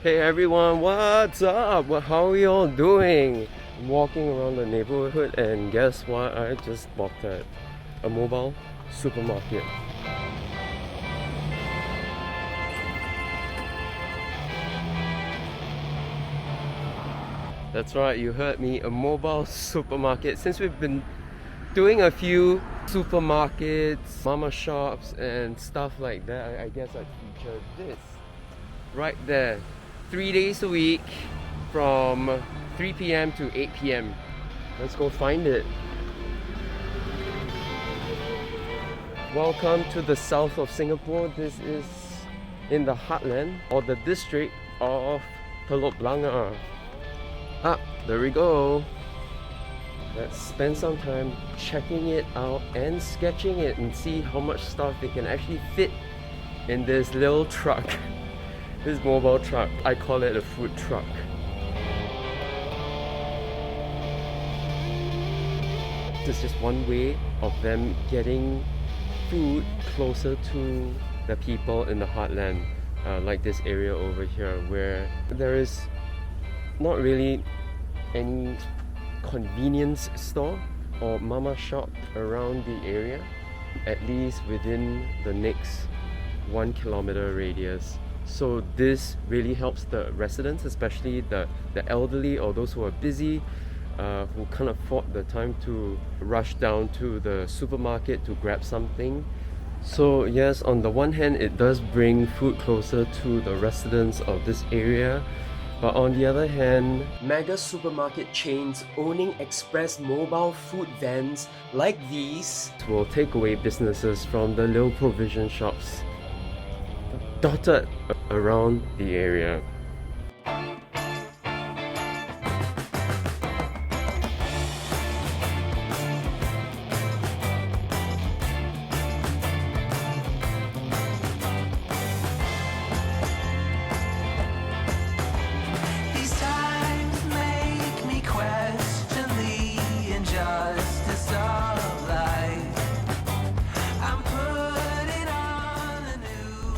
Hey everyone, what's up? How are you all doing? I'm walking around the neighborhood and guess what? I just spotted a mobile supermarket. That's right, you heard me, a mobile supermarket. Since we've been doing a few supermarkets, mama shops and stuff like that, I guess I'd feature this right there. 3 days a week from 3 p.m. to 8 p.m. Let's go find it. Welcome to the south of Singapore. This is in the heartland or the district of Telok Blangah. There we go. Let's spend some time checking it out and sketching it and see how much stuff they can actually fit in this little truck. This mobile truck. I call it a food truck. This is just one way of them getting food closer to the people in the heartland, like this area over here where there is not really any convenience store or mama shop around the area, at least within the next 1 kilometer radius. So this really helps the residents, especially the elderly or those who are busy, who can't afford the time to rush down to the supermarket to grab something. So yes, on the one hand it does bring food closer to the residents of this area, but on the other hand, mega supermarket chains owning express mobile food vans like these will take away businesses from the little provision shops dotted around the area.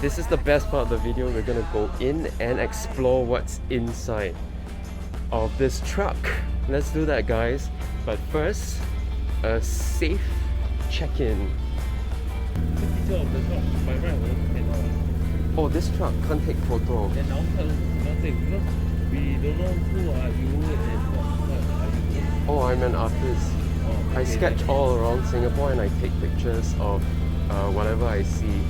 This is the best part of the video. We're gonna go in and explore what's inside of this truck. Let's do that, guys. But first, a safe check-in. The picture of the truck, by right, cannot. Oh, this truck can't take photo. And outside also cannot take because we don't know who are you and what are you doing. Oh, I'm an artist. Oh, okay. I sketch all around Singapore and I take pictures of whatever I see.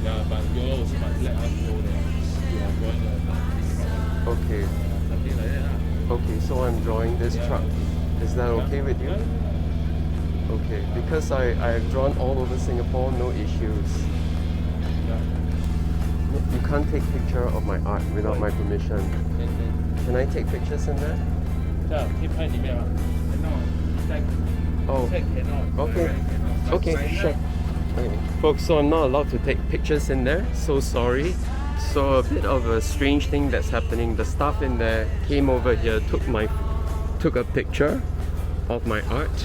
Yeah, but you also must let us know that you are drawing a truck. Okay. Something like that. Okay, so I'm drawing this truck. Is that okay with you? Okay, because I've drawn all over Singapore, no issues. Yeah. You can't take picture of my art without my permission. Can I take pictures in there? Yeah, 可以拍里面吗？ Oh, cannot. okay. Cannot. Okay, sure. Okay. Folks, so I'm not allowed to take pictures in there, so sorry. So a bit of a strange thing that's happening. The staff in there came over here, took a picture of my art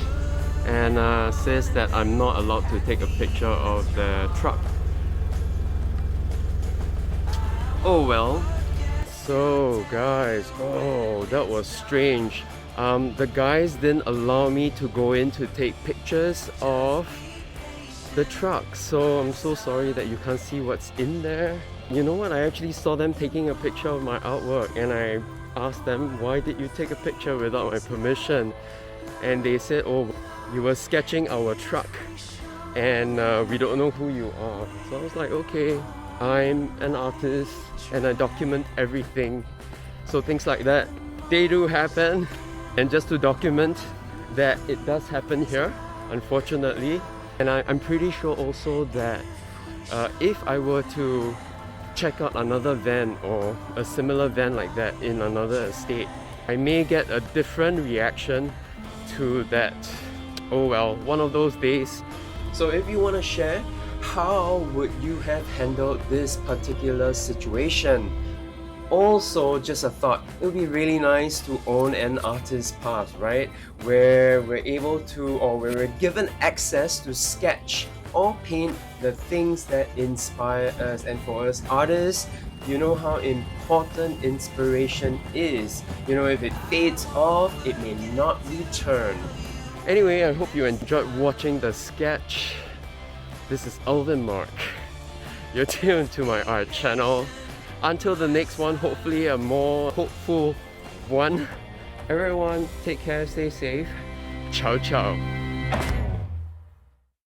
and says that I'm not allowed to take a picture of the truck. Oh well. So guys, oh, that was strange. The guys didn't allow me to go in to take pictures of the truck, so I'm so sorry that you can't see what's in there. You know what, I actually saw them taking a picture of my artwork and I asked them, why did you take a picture without my permission? And they said, oh, you were sketching our truck and we don't know who you are. So I was like, okay, I'm an artist and I document everything. So things like that, they do happen. And just to document that it does happen here, unfortunately. And I'm pretty sure also that if I were to check out another van or a similar van like that in another estate, I may get a different reaction to that. Oh well, one of those days. So if you want to share, how would you have handled this particular situation? Also, just a thought, it would be really nice to own an artist pass, right? Where we're able to, or where we're given access to sketch or paint the things that inspire us. And for us artists, You know how important inspiration is. You know, if it fades off, it may not return. Anyway, I hope you enjoyed watching the sketch. This is Alvin Mark. You're tuned to my art channel. Until the next one, hopefully a more hopeful one. Everyone, take care, stay safe. Ciao, ciao.